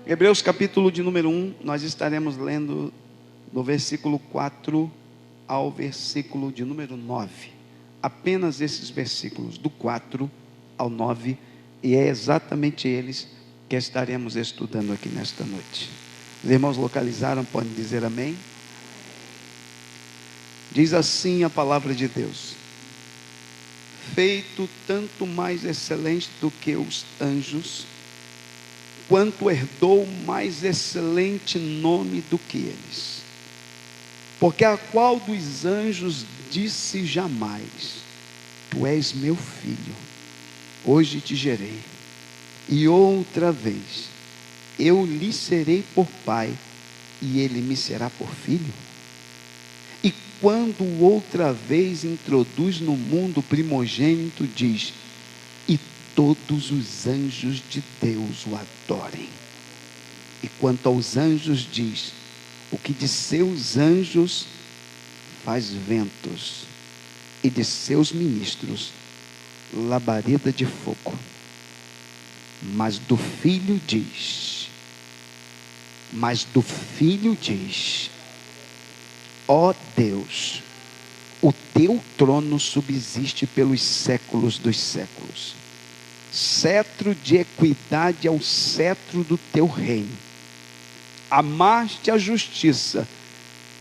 Hebreus capítulo de número 1, nós estaremos lendo do versículo 4 ao versículo de número 9. Apenas esses versículos, do 4 ao 9, e é exatamente eles que estaremos estudando aqui nesta noite. Os irmãos localizaram, podem dizer amém? Diz assim a palavra de Deus: feito tanto mais excelente do que os anjos, quanto herdou mais excelente nome do que eles. Porque a qual dos anjos disse jamais: tu és meu filho, hoje te gerei. E outra vez: eu lhe serei por pai, e ele me será por filho. E quando outra vez introduz no mundo o primogênito, diz: e todos os anjos de Deus o adorem. E quanto aos anjos diz: o que de seus anjos faz ventos, e de seus ministros labareda de fogo. Mas do filho diz: ó Deus, o teu trono subsiste pelos séculos dos séculos. Cetro de equidade é o cetro do teu reino. Amaste a justiça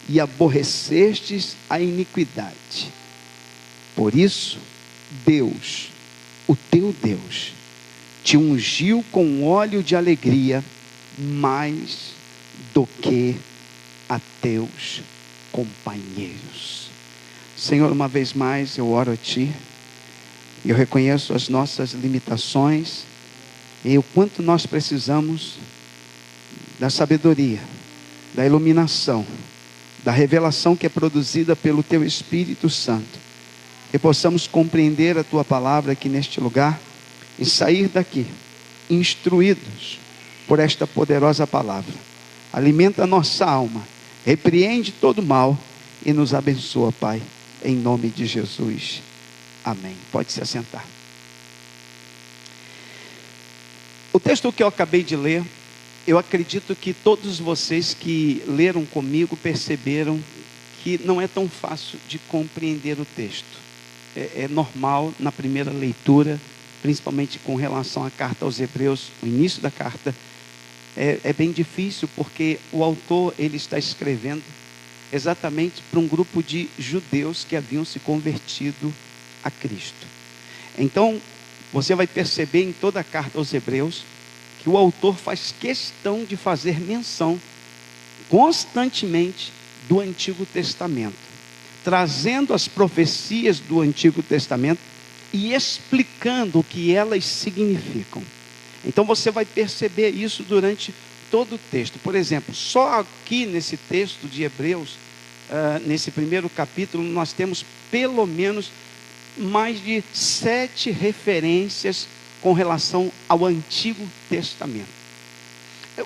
e aborrecestes a iniquidade. Por isso, Deus, o teu Deus, te ungiu com óleo de alegria mais do que a teus companheiros. Senhor, uma vez mais eu oro a Ti. Eu reconheço as nossas limitações e o quanto nós precisamos da sabedoria, da iluminação, da revelação que é produzida pelo Teu Espírito Santo. Que possamos compreender a Tua palavra aqui neste lugar e sair daqui instruídos por esta poderosa palavra. Alimenta a nossa alma, repreende todo mal e nos abençoa, Pai, em nome de Jesus. Amém. Pode se assentar. O texto que eu acabei de ler, eu acredito que todos vocês que leram comigo perceberam que não é tão fácil de compreender o texto. É normal na primeira leitura, principalmente com relação à carta aos Hebreus, o início da carta, é bem difícil, porque o autor ele está escrevendo exatamente para um grupo de judeus que haviam se convertido a Cristo. Então, você vai perceber em toda a carta aos Hebreus, que o autor faz questão de fazer menção constantemente do Antigo Testamento, trazendo as profecias do Antigo Testamento e explicando o que elas significam. Então você vai perceber isso durante todo o texto. Por exemplo, só aqui nesse texto de Hebreus, nesse primeiro capítulo, nós temos pelo menos mais de 7 referências com relação ao Antigo Testamento.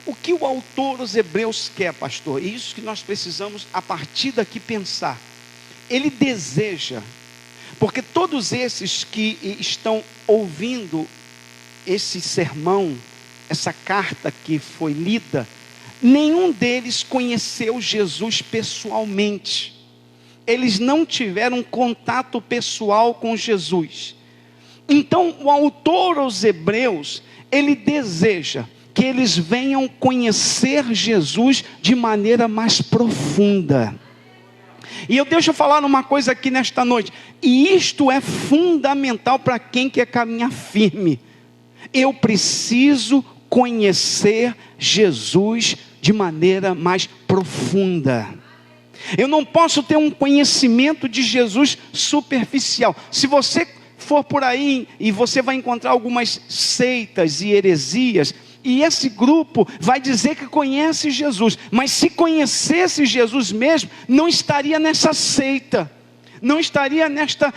O que o autor dos Hebreus quer, pastor? É isso que nós precisamos a partir daqui pensar. Ele deseja, porque todos esses que estão ouvindo esse sermão, essa carta que foi lida, nenhum deles conheceu Jesus pessoalmente. Eles não tiveram contato pessoal com Jesus. Então, o autor aos Hebreus, ele deseja que eles venham conhecer Jesus de maneira mais profunda. E deixa eu falar uma coisa aqui nesta noite, e isto é fundamental para quem quer caminhar firme. Eu preciso conhecer Jesus de maneira mais profunda. Eu não posso ter um conhecimento de Jesus superficial. Se você for por aí e você vai encontrar algumas seitas e heresias, e esse grupo vai dizer que conhece Jesus, mas se conhecesse Jesus mesmo, não estaria nessa seita, não estaria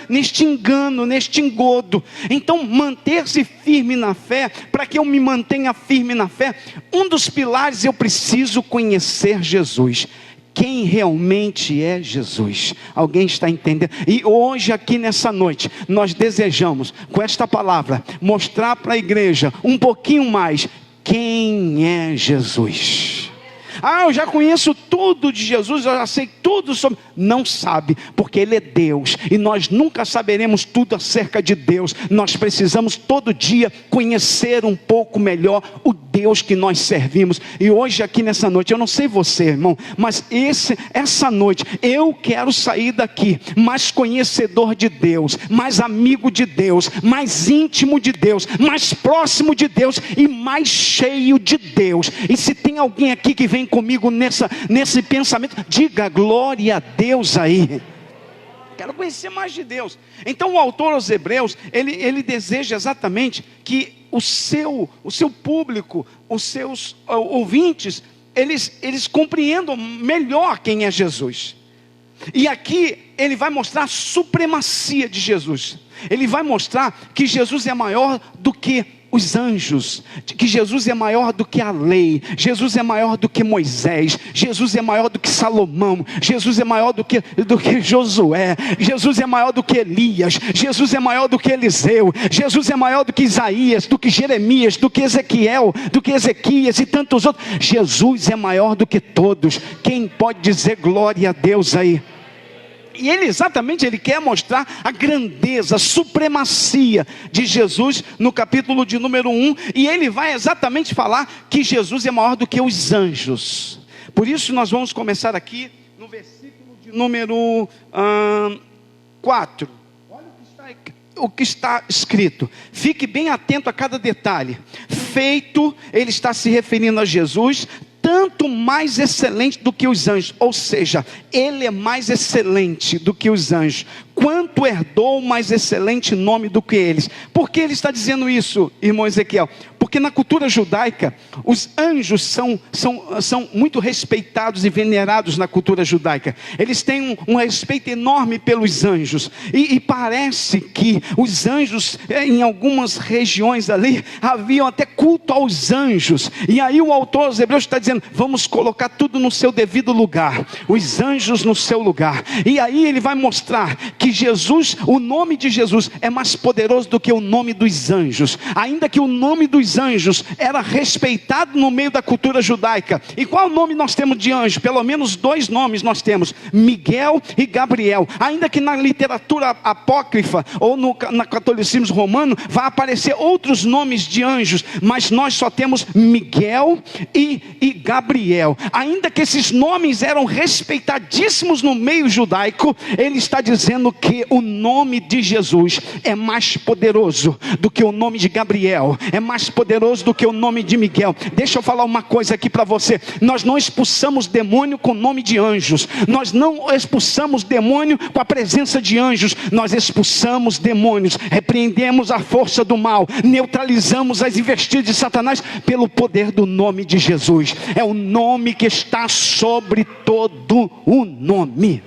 neste engano, neste engodo. Então, manter-se firme na fé, para que eu me mantenha firme na fé, um dos pilares, eu preciso conhecer Jesus. Quem realmente é Jesus? Alguém está entendendo? E hoje aqui nessa noite, nós desejamos, com esta palavra, mostrar para a igreja um pouquinho mais quem é Jesus. Ah, eu já conheço tudo de Jesus, eu já sei tudo sobre... Não sabe, porque Ele é Deus, e nós nunca saberemos tudo acerca de Deus. Nós precisamos todo dia conhecer um pouco melhor o Deus que nós servimos. E hoje aqui nessa noite, eu não sei você, irmão, mas essa noite, eu quero sair daqui mais conhecedor de Deus, mais amigo de Deus, mais íntimo de Deus, mais próximo de Deus e mais cheio de Deus. E se tem alguém aqui que vem comigo nesse pensamento, diga glória a Deus aí. Quero conhecer mais de Deus. Então o autor aos Hebreus, ele deseja exatamente que o seu público, os seus ouvintes, eles compreendam melhor quem é Jesus. E aqui ele vai mostrar a supremacia de Jesus. Ele vai mostrar que Jesus é maior do que os anjos, que Jesus é maior do que a lei, Jesus é maior do que Moisés, Jesus é maior do que Salomão, Jesus é maior do que Josué, Jesus é maior do que Elias, Jesus é maior do que Eliseu, Jesus é maior do que Isaías, do que Jeremias, do que Ezequiel, do que Ezequias e tantos outros. Jesus é maior do que todos. Quem pode dizer glória a Deus aí? E ele quer mostrar a grandeza, a supremacia de Jesus no capítulo de número 1. E ele vai exatamente falar que Jesus é maior do que os anjos. Por isso nós vamos começar aqui no versículo de número 4. Olha o que está escrito. Fique bem atento a cada detalhe. Feito, ele está se referindo a Jesus, tanto mais excelente do que os anjos, ou seja, ele é mais excelente do que os anjos, quanto herdou mais excelente nome do que eles. Por que ele está dizendo isso, irmão Ezequiel? Porque na cultura judaica, os anjos são muito respeitados e venerados na cultura judaica. Eles têm um respeito enorme pelos anjos, e parece que os anjos, em algumas regiões ali, haviam até culto aos anjos. E aí o autor aos Hebreus está dizendo, vamos colocar tudo no seu devido lugar, os anjos no seu lugar. E aí ele vai mostrar que Jesus, o nome de Jesus é mais poderoso do que o nome dos anjos, ainda que o nome dos anjos era respeitado no meio da cultura judaica. E qual nome nós temos de anjo? Pelo menos 2 nomes nós temos, Miguel e Gabriel. Ainda que na literatura apócrifa ou no catolicismo romano vai aparecer outros nomes de anjos, mas nós só temos Miguel e Gabriel. Ainda que esses nomes eram respeitadíssimos no meio judaico, ele está dizendo que o nome de Jesus é mais poderoso do que o nome de Gabriel, é mais poderoso do que o nome de Miguel. Deixa eu falar uma coisa aqui para você. Nós não expulsamos demônio com o nome de anjos, nós não expulsamos demônio com a presença de anjos, nós expulsamos demônios, repreendemos a força do mal, neutralizamos as investidas de Satanás pelo poder do nome de Jesus. É o nome que está sobre todo o nome.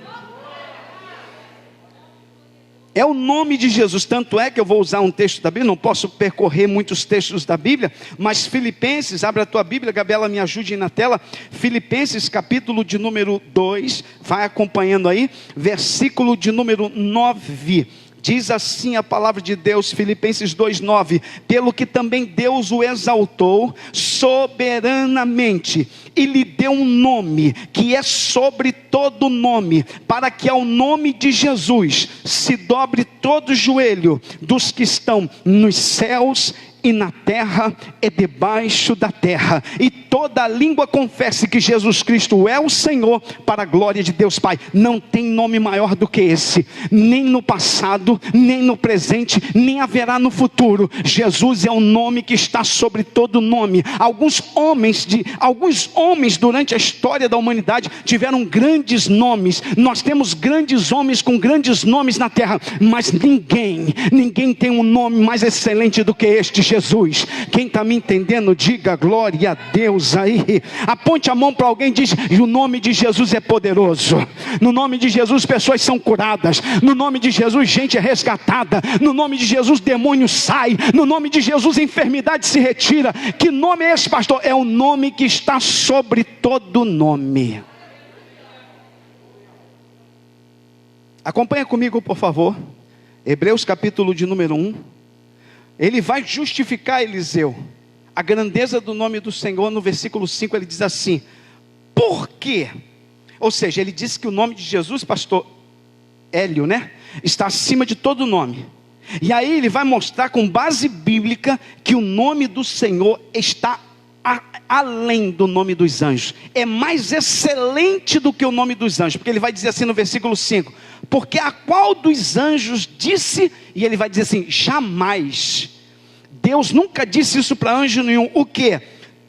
É o nome de Jesus, tanto é que eu vou usar um texto da Bíblia, não posso percorrer muitos textos da Bíblia, mas Filipenses, abre a tua Bíblia, Gabriela, me ajude aí na tela, Filipenses capítulo de número 2, vai acompanhando aí, versículo de número 9, diz assim a palavra de Deus, Filipenses 2:9, pelo que também Deus o exaltou soberanamente, e lhe deu um nome, que é sobre todo nome, para que ao nome de Jesus se dobre todo joelho, dos que estão nos céus e na terra e debaixo da terra, e toda língua confesse que Jesus Cristo é o Senhor, para a glória de Deus Pai. Não tem nome maior do que esse, nem no passado, nem no presente, nem haverá no futuro. Jesus é o nome que está sobre todo nome. Alguns homens durante a história da humanidade tiveram grandes nomes. Nós temos grandes homens com grandes nomes na terra, mas ninguém tem um nome mais excelente do que este Jesus. Quem está me entendendo, diga glória a Deus aí. Aponte a mão para alguém e diz, o nome de Jesus é poderoso. No nome de Jesus pessoas são curadas. No nome de Jesus gente é resgatada. No nome de Jesus demônio sai. No nome de Jesus enfermidade se retira. Que nome é esse, pastor? É o nome que está sobre todo nome. Acompanha comigo, por favor. Hebreus capítulo de número 1. Ele vai justificar Eliseu. a grandeza do nome do Senhor, no versículo 5 ele diz assim: por quê? Ou seja, ele diz que o nome de Jesus, pastor Hélio, né, está acima de todo nome. E aí ele vai mostrar com base bíblica que o nome do Senhor está além do nome dos anjos, é mais excelente do que o nome dos anjos, porque ele vai dizer assim no versículo 5, porque a qual dos anjos disse, e ele vai dizer assim, jamais, Deus nunca disse isso para anjo nenhum, o que?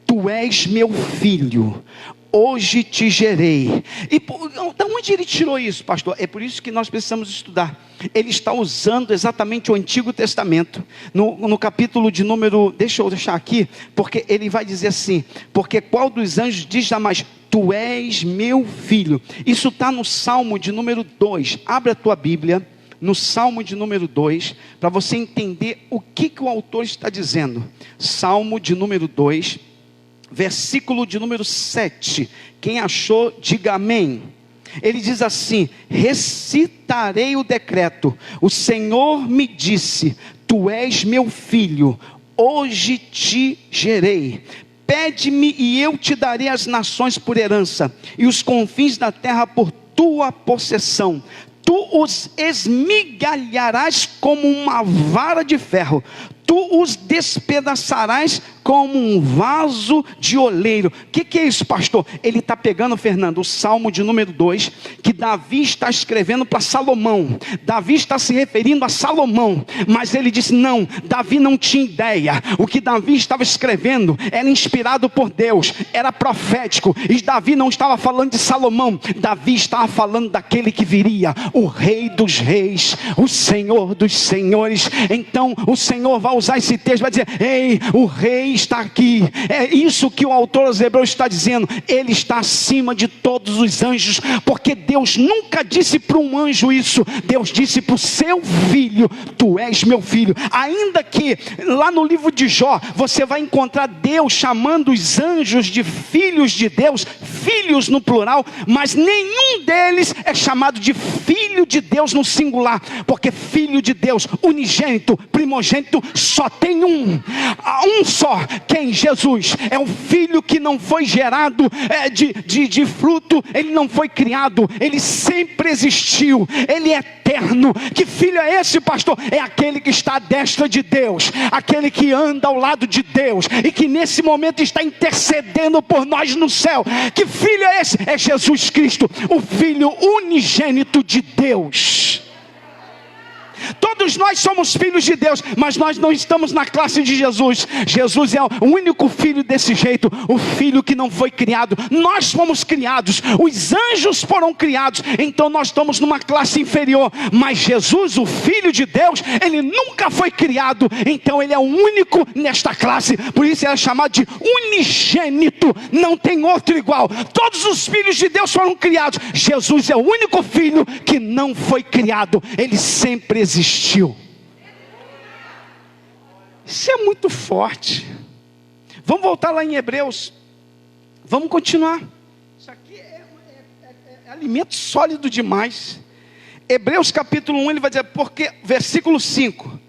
Tu és meu filho, hoje te gerei. E de onde ele tirou isso, pastor? É por isso que nós precisamos estudar. Ele está usando exatamente o Antigo Testamento, no capítulo de número, deixa eu deixar aqui, porque ele vai dizer assim, porque qual dos anjos diz jamais, tu és meu filho? Isso está no Salmo de número 2, abre a tua Bíblia, no Salmo de número 2, para você entender o que o autor está dizendo. Salmo de número 2, versículo de número 7, quem achou, diga amém. Ele diz assim, recitarei o decreto, o Senhor me disse, tu és meu filho, hoje te gerei. Pede-me e eu te darei as nações por herança, e os confins da terra por tua possessão. Tu os esmigalharás como uma vara de ferro, tu os despedaçarás como um vaso de oleiro. O que é isso, pastor? Ele está pegando, Fernando, o Salmo de número 2, que Davi está escrevendo para Salomão. Davi está se referindo a Salomão, mas ele disse, não, Davi não tinha ideia. O que Davi estava escrevendo era inspirado por Deus, era profético, e Davi não estava falando de Salomão, Davi estava falando daquele que viria, o Rei dos Reis, o Senhor dos Senhores. Então o Senhor vai usar esse texto, vai dizer, ei, o Rei está aqui. É isso que o autor aos Hebreus está dizendo, ele está acima de todos os anjos, porque Deus nunca disse para um anjo isso, Deus disse para o seu filho, tu és meu filho. Ainda que lá no livro de Jó, você vai encontrar Deus chamando os anjos de filhos de Deus, filhos no plural, mas nenhum deles é chamado de filho de Deus no singular, porque filho de Deus, unigênito, primogênito, só tem um só, quem? Jesus. É um filho que não foi gerado de fruto, ele não foi criado, ele sempre existiu, ele é eterno. Que filho é esse, pastor? É aquele que está à destra de Deus, aquele que anda ao lado de Deus, e que nesse momento está intercedendo por nós no céu. Que filho é esse? É Jesus Cristo, o Filho unigênito de Deus. Todos nós somos filhos de Deus, mas nós não estamos na classe de Jesus. Jesus é o único filho desse jeito, o filho que não foi criado. Nós fomos criados, os anjos foram criados, então nós estamos numa classe inferior. Mas Jesus, o Filho de Deus, ele nunca foi criado, então ele é o único nesta classe. Por isso ele é chamado de unigênito, não tem outro igual. Todos os filhos de Deus foram criados, Jesus é o único filho que não foi criado, ele sempre existiu. Isso é muito forte. Vamos voltar lá em Hebreus. Vamos continuar. Isso aqui é alimento sólido demais. Hebreus capítulo 1, ele vai dizer, porque, versículo 5,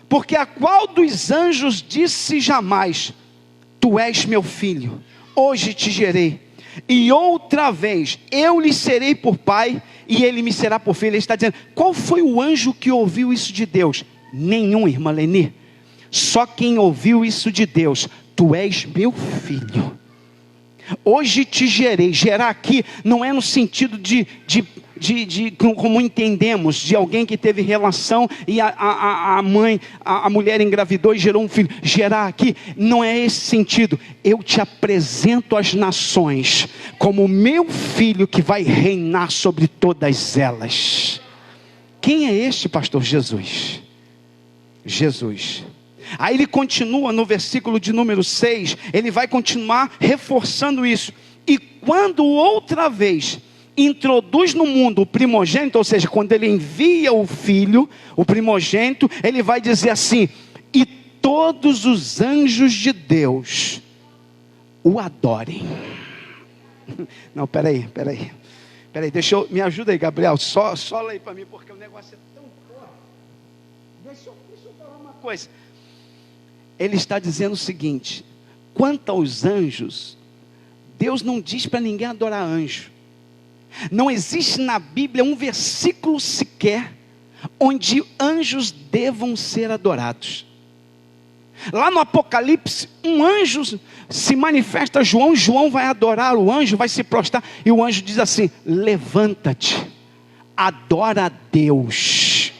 porque a qual dos anjos disse jamais, tu és meu filho, hoje te gerei, e outra vez eu lhe serei por pai, e ele me será por filho. Ele está dizendo, qual foi o anjo que ouviu isso de Deus? Nenhum, irmã Leni. Só quem ouviu isso de Deus, tu és meu filho, hoje te gerei. Gerar aqui não é no sentido de como entendemos, de alguém que teve relação e a mãe, a mulher engravidou e gerou um filho. Gerar aqui não é esse sentido. Eu te apresento às nações como meu filho que vai reinar sobre todas elas. Quem é este, pastor? Jesus. Jesus. Aí ele continua no versículo de número 6, ele vai continuar reforçando isso. E quando outra vez introduz no mundo o primogênito, ou seja, quando ele envia o filho, o primogênito, ele vai dizer assim, e todos os anjos de Deus o adorem. Não, peraí, me ajuda aí, Gabriel, só lê aí para mim, porque o negócio é tão forte. Deixa eu falar uma coisa. Ele está dizendo o seguinte, Quanto aos anjos, Deus não diz para ninguém adorar anjo. Não existe na Bíblia um versículo sequer onde anjos devam ser adorados. Lá no Apocalipse, um anjo se manifesta a João, João vai adorar o anjo, vai se prostrar, e o anjo diz assim: levanta-te, adora a Deus.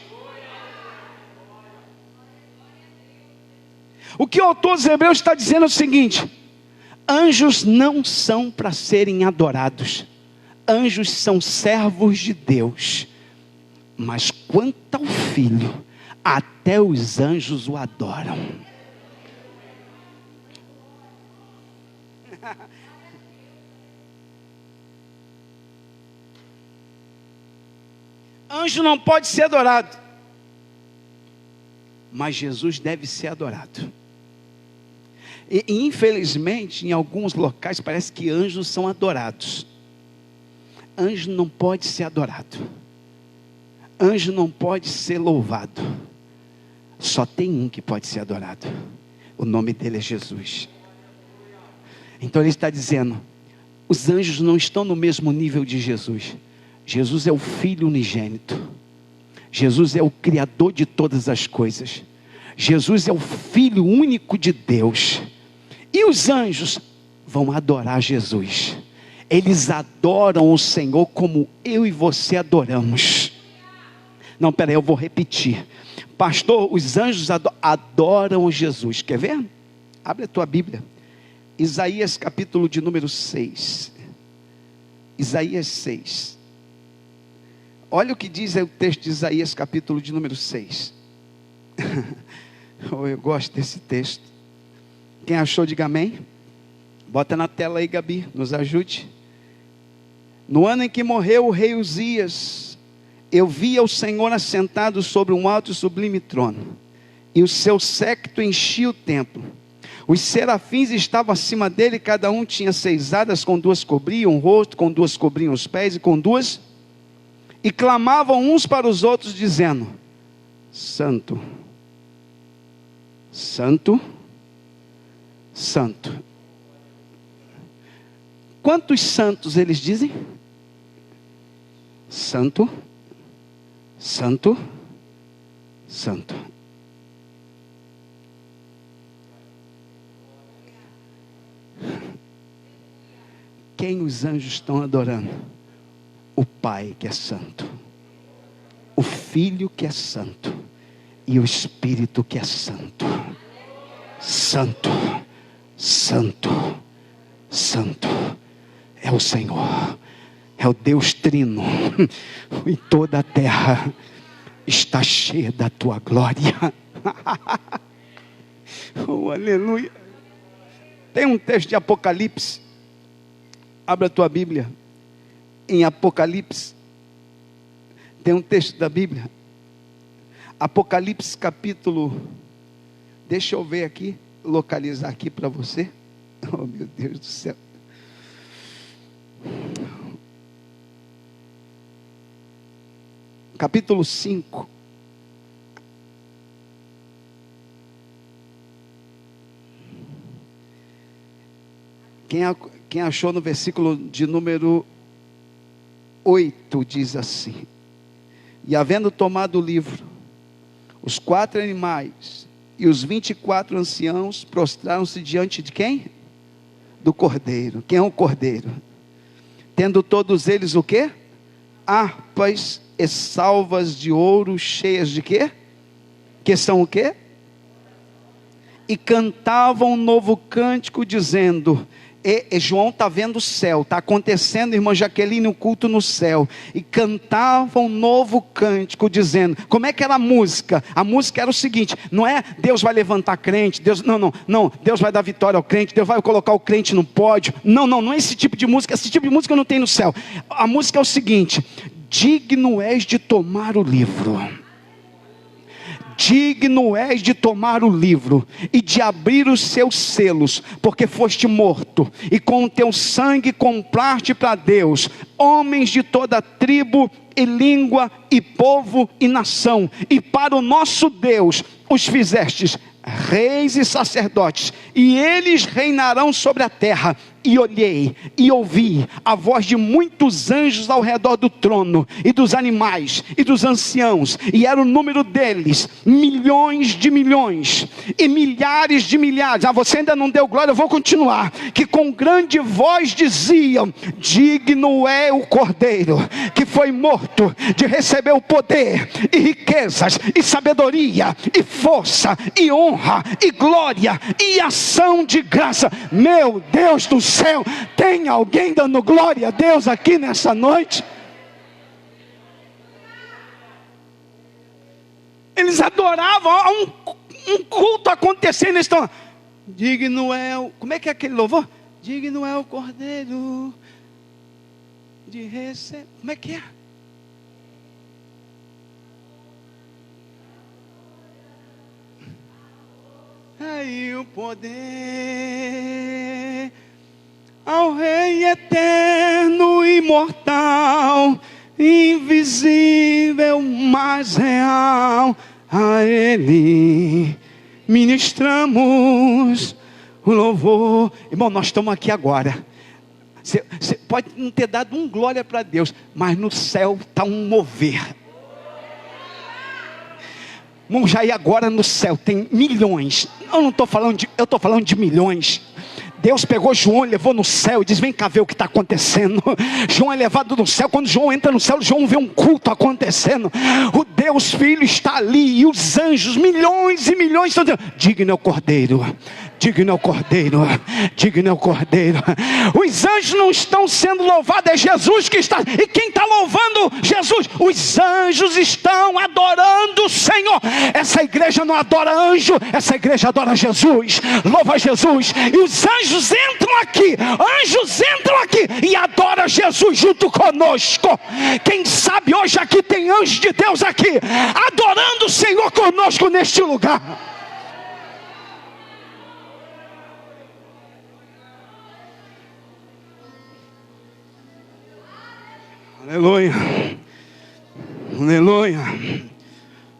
O que o autor dos Hebreus está dizendo é o seguinte: anjos não são para serem adorados, anjos são servos de Deus, mas quanto ao Filho, até os anjos o adoram. Anjo não pode ser adorado, mas Jesus deve ser adorado. E infelizmente, em alguns locais parece que anjos são adorados. Anjo não pode ser adorado, anjo não pode ser louvado. Só tem um que pode ser adorado, o nome dele é Jesus. Então ele está dizendo, os anjos não estão no mesmo nível de Jesus. Jesus é o Filho unigênito, Jesus é o Criador de todas as coisas, Jesus é o Filho único de Deus. E os anjos vão adorar Jesus, eles adoram o Senhor como eu e você adoramos. Não, peraí, eu vou repetir. Pastor, os anjos adoram Jesus. Quer ver? Abre a tua Bíblia, Isaías capítulo de número 6. Isaías 6. Olha o que diz aí o texto de Isaías capítulo de número 6. Eu gosto desse texto. Quem achou, diga amém. Bota na tela aí, Gabi, nos ajude. No ano em que morreu o rei Uzias, eu via o Senhor assentado sobre um alto e sublime trono, e o seu séquito enchia o templo. Os serafins estavam acima dele, cada um tinha 6 asas, com 2 cobriam o rosto, com 2 cobriam os pés, e com 2, e clamavam uns para os outros, dizendo: Santo, Santo, Santo. Quantos santos eles dizem? Santo, Santo, Santo. Quem os anjos estão adorando? O Pai que é santo, o Filho que é santo, e o Espírito que é santo. Santo, Santo, Santo é o Senhor, é o Deus Trino, e toda a terra está cheia da tua glória. Oh, aleluia. Tem um texto de Apocalipse, abre a tua Bíblia, em Apocalipse, tem um texto da Bíblia, Apocalipse capítulo, deixa eu ver aqui, localizar aqui para você. Oh meu Deus do céu. Capítulo 5. Quem achou no versículo de número 8, diz assim: e havendo tomado o livro, os 4 animais e os 24 anciãos prostraram-se diante de quem? Do Cordeiro. Quem é o Cordeiro? Tendo todos eles o quê? Harpas e salvas de ouro cheias de quê? Que são o quê? E cantavam um novo cântico dizendo... E João está vendo o céu, está acontecendo, irmã Jaqueline, o culto no céu, e cantavam um novo cântico, dizendo, como é que era a música? A música era o seguinte, não é Deus vai levantar crente, Deus, não, Deus vai dar vitória ao crente, Deus vai colocar o crente no pódio, não é esse tipo de música não tem no céu. A música é o seguinte: digno és de tomar o livro, digno és de tomar o livro e de abrir os seus selos, porque foste morto, e com o teu sangue compraste para Deus homens de toda tribo e língua e povo e nação, e para o nosso Deus os fizestes reis e sacerdotes, e eles reinarão sobre a terra. E olhei e ouvi a voz de muitos anjos ao redor do trono, e dos animais, e dos anciãos, e era o número deles, milhões de milhões, e milhares de milhares. Você ainda não deu glória, eu vou continuar. Que com grande voz diziam: digno é o Cordeiro, que foi morto, de receber o poder, e riquezas, e sabedoria, e força, e honra, e glória, e ação de graça. Meu Deus do céu, tem alguém dando glória a Deus aqui nessa noite? Eles adoravam, há um culto acontecendo, eles estão, digno é o, como é que é aquele louvor? Digno é o Cordeiro de receber, como é que é? Aí o poder ao Rei eterno, imortal, invisível, mas real. A Ele ministramos o louvor. Irmão, nós estamos aqui agora. Você pode não ter dado glória para Deus, mas no céu está um mover. Irmão, já e agora no céu tem milhões. Eu não estou falando eu estou falando de milhões. Deus pegou João e levou no céu e diz: vem cá ver o que está acontecendo. João é levado no céu. Quando João entra no céu, João vê um culto acontecendo. O Deus Filho está ali, e os anjos, milhões e milhões, estão dizendo: digno é o Cordeiro, digno é o Cordeiro, digno é o Cordeiro. Os anjos não estão sendo louvados, é Jesus que está. E quem está louvando Jesus? Os anjos estão adorando o Senhor. Essa igreja não adora anjo, essa igreja adora Jesus, louva Jesus. E os anjos entram aqui e adoram Jesus junto conosco. Quem sabe hoje aqui tem anjo de Deus aqui, adorando o Senhor conosco neste lugar. Aleluia, aleluia,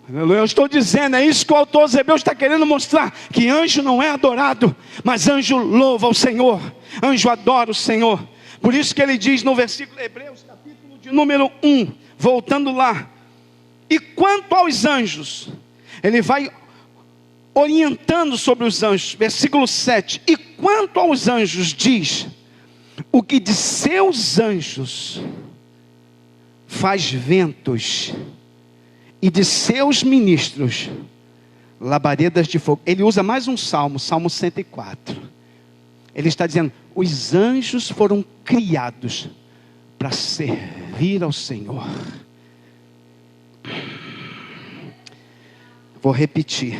aleluia. Eu estou dizendo, é isso que o autor aos Hebreus está querendo mostrar, que anjo não é adorado, mas anjo louva o Senhor, anjo adora o Senhor. Por isso que ele diz no versículo Hebreus, capítulo de número 1, voltando lá: e quanto aos anjos, ele vai orientando sobre os anjos, versículo 7, e quanto aos anjos diz: o que de seus anjos faz ventos, e de seus ministros labaredas de fogo. Ele usa mais um salmo, Salmo 104. Ele está dizendo: os anjos foram criados para servir ao Senhor. Vou repetir.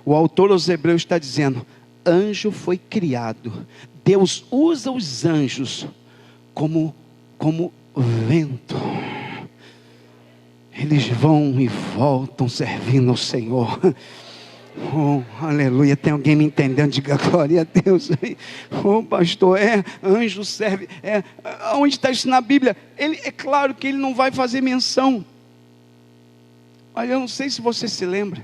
O autor aos Hebreus está dizendo: anjo foi criado. Deus usa os anjos como vento. Eles vão e voltam servindo ao Senhor. Oh, aleluia. Tem alguém me entendendo? Diga glória a Deus. Oh, pastor, anjo serve. Onde está isso na Bíblia? É claro que ele não vai fazer menção. Mas eu não sei se você se lembra.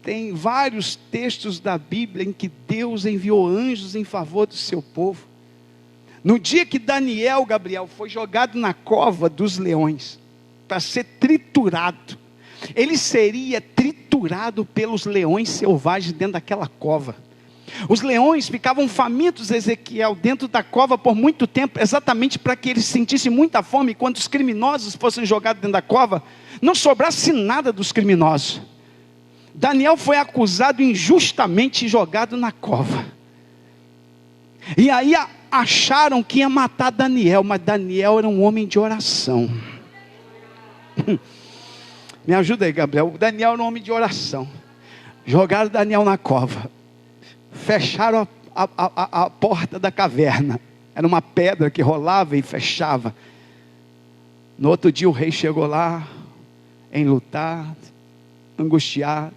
Tem vários textos da Bíblia em que Deus enviou anjos em favor do seu povo. No dia que Gabriel foi jogado na cova dos leões, para ser triturado, ele seria triturado pelos leões selvagens dentro daquela cova. Os leões ficavam famintos, Ezequiel, dentro da cova por muito tempo, exatamente para que eles sentissem muita fome, e quando os criminosos fossem jogados dentro da cova, não sobrasse nada dos criminosos. Daniel foi acusado injustamente e jogado na cova. E aí acharam que ia matar Daniel, mas Daniel era um homem de oração. Me ajuda aí, Gabriel. Daniel era um homem de oração. Jogaram Daniel na cova, fecharam a porta da caverna. Era uma pedra que rolava e fechava. No outro dia o rei chegou lá, enlutado, angustiado.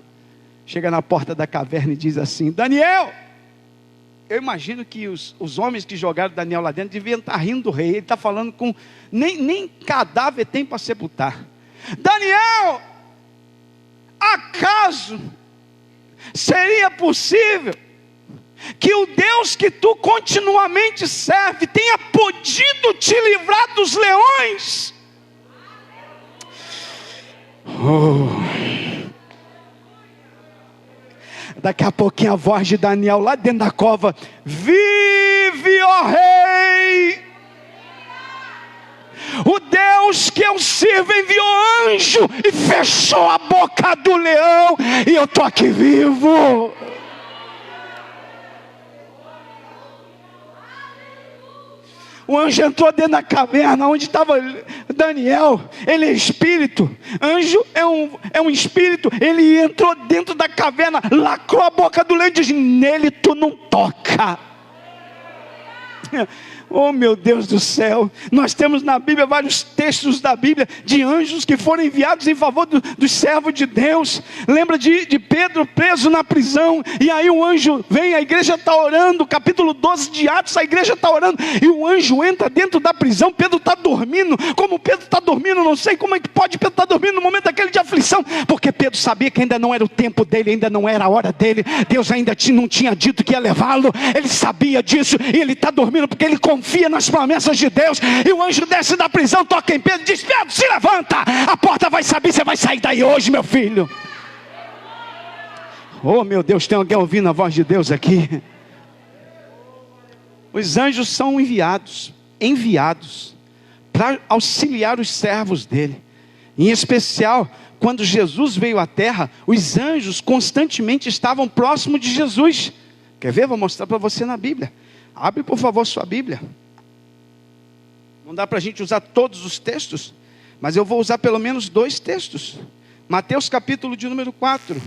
Chega na porta da caverna e diz assim: Daniel! Eu imagino que os homens que jogaram Daniel lá dentro deviam estar rindo do rei. Ele está falando com... Nem cadáver tem para sepultar. Daniel! Acaso Seria possível que o Deus que tu continuamente serve tenha podido te livrar dos leões? Daqui a pouquinho a voz de Daniel lá dentro da cova: vive, ó rei! O Deus que eu sirvo enviou anjo e fechou a boca do leão, e eu estou aqui vivo. O anjo entrou dentro da caverna onde estava Daniel. Ele é espírito. Anjo é um espírito. Ele entrou dentro da caverna, lacrou a boca do leão e disse: nele tu não toca. Oh meu Deus do céu, nós temos na Bíblia vários textos da Bíblia de anjos que foram enviados em favor dos servos de Deus. Lembra de Pedro preso na prisão, e aí o anjo vem, a igreja está orando, capítulo 12 de Atos, a igreja está orando, e o anjo entra dentro da prisão. Pedro está dormindo. Como Pedro está dormindo, não sei como é que pode Pedro estar dormindo no momento daquele de aflição, porque Pedro sabia que ainda não era o tempo dele, ainda não era a hora dele, Deus ainda não tinha dito que ia levá-lo, ele sabia disso, e ele está dormindo porque ele confia nas promessas de Deus. E o anjo desce da prisão, toca em Pedro, diz: Pedro, se levanta, a porta vai saber, você vai sair daí hoje, meu filho. Oh meu Deus, tem alguém ouvindo a voz de Deus aqui? Os anjos são enviados para auxiliar os servos dele. Em especial, quando Jesus veio à terra, os anjos constantemente estavam próximos de Jesus. Quer ver? Vou mostrar para você na Bíblia. Abre por favor sua Bíblia. Não dá para a gente usar todos os textos, mas eu vou usar pelo menos 2 textos. Mateus capítulo de número 4,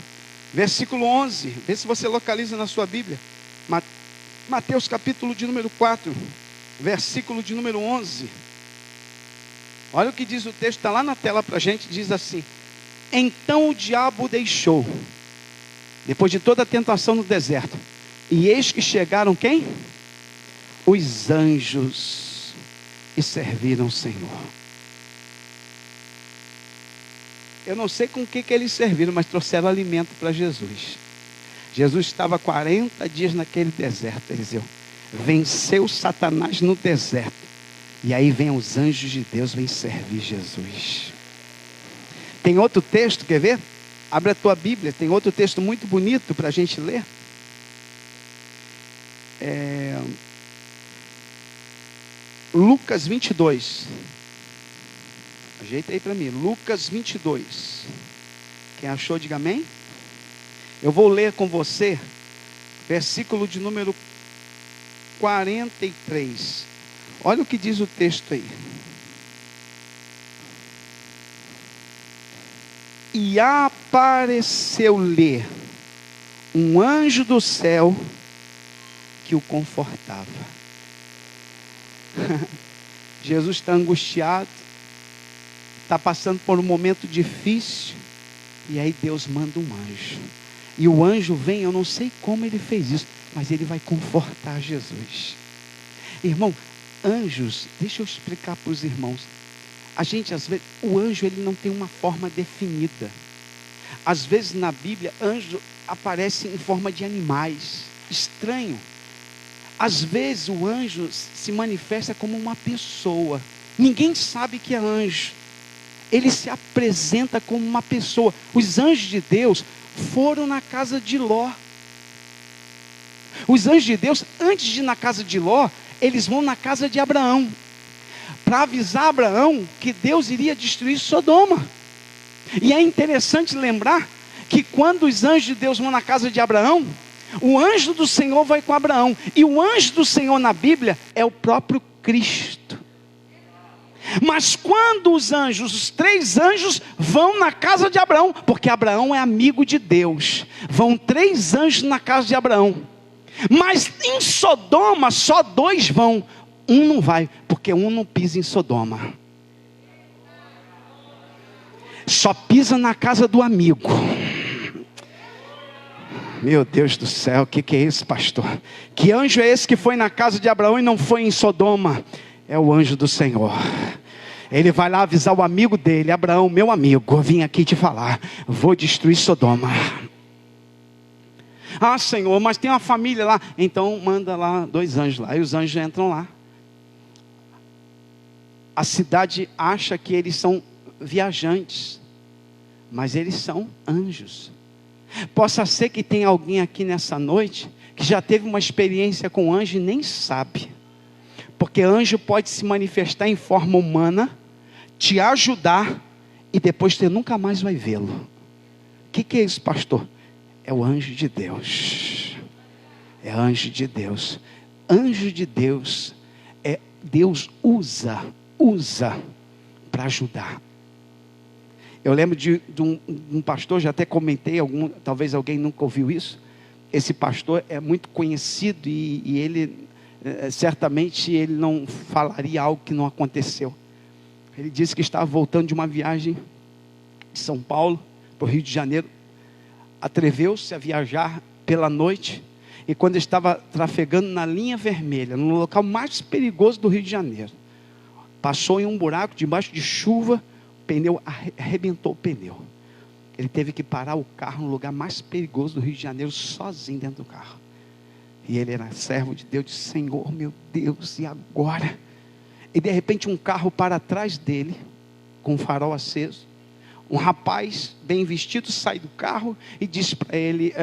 versículo 11. Vê se você localiza na sua Bíblia. Mateus capítulo de número 4, versículo de número 11. Olha o que diz o texto, está lá na tela para a gente, diz assim: então o diabo o deixou, depois de toda a tentação no deserto, e eis que chegaram quem? Os anjos, e serviram o Senhor. Eu não sei com o que eles serviram, mas trouxeram alimento para Jesus. Jesus estava 40 dias naquele deserto, Eliseu. Venceu Satanás no deserto. E aí vem os anjos de Deus, vem servir Jesus. Tem outro texto, quer ver? Abre a tua Bíblia, tem outro texto muito bonito para a gente ler. Lucas 22. Ajeita aí para mim. Lucas 22. Quem achou, diga amém. Eu vou ler com você, versículo de número 43. Olha o que diz o texto aí. E apareceu-lhe um anjo do céu que o confortava. Jesus está angustiado, está passando por um momento difícil, e aí Deus manda um anjo. E o anjo vem, eu não sei como ele fez isso, mas ele vai confortar Jesus. Irmão, anjos, deixa eu explicar para os irmãos. A gente, às vezes, o anjo ele não tem uma forma definida. Às vezes na Bíblia, anjo aparece em forma de animais, estranho. Às vezes o anjo se manifesta como uma pessoa. Ninguém sabe que é anjo. Ele se apresenta como uma pessoa. Os anjos de Deus foram na casa de Ló. Os anjos de Deus, antes de ir na casa de Ló, eles vão na casa de Abraão, para avisar Abraão que Deus iria destruir Sodoma. E é interessante lembrar que quando os anjos de Deus vão na casa de Abraão, o anjo do Senhor vai com Abraão. E o anjo do Senhor na Bíblia é o próprio Cristo. Mas quando os anjos, os 3 anjos vão na casa de Abraão, porque Abraão é amigo de Deus, vão 3 anjos na casa de Abraão. Mas em Sodoma só 2 vão, um não vai, porque um não pisa em Sodoma, só pisa na casa do amigo. Meu Deus do céu, o que é isso, pastor? Que anjo é esse que foi na casa de Abraão e não foi em Sodoma? É o anjo do Senhor. Ele vai lá avisar o amigo dele: Abraão, meu amigo, eu vim aqui te falar, vou destruir Sodoma. Ah, Senhor, mas tem uma família lá. Então manda lá 2 anjos lá. Aí os anjos entram lá. A cidade acha que eles são viajantes, mas eles são anjos. Possa ser que tenha alguém aqui nessa noite que já teve uma experiência com anjo e nem sabe. Porque anjo pode se manifestar em forma humana, te ajudar, e depois você nunca mais vai vê-lo. O que é isso, pastor? É o anjo de Deus. É anjo de Deus. Anjo de Deus, Deus usa para ajudar. Eu lembro de um pastor, já até comentei, talvez alguém nunca ouviu isso. Esse pastor é muito conhecido e ele, certamente, ele não falaria algo que não aconteceu. Ele disse que estava voltando de uma viagem de São Paulo para o Rio de Janeiro. Atreveu-se a viajar pela noite e quando estava trafegando na linha vermelha, no local mais perigoso do Rio de Janeiro, passou em um buraco debaixo de chuva, o pneu arrebentou o pneu. Ele teve que parar o carro no lugar mais perigoso do Rio de Janeiro, sozinho dentro do carro. E ele era servo de Deus, disse: Senhor, meu Deus, e agora? E de repente um carro para atrás dele, com o farol aceso. Um rapaz bem vestido sai do carro e diz para ele: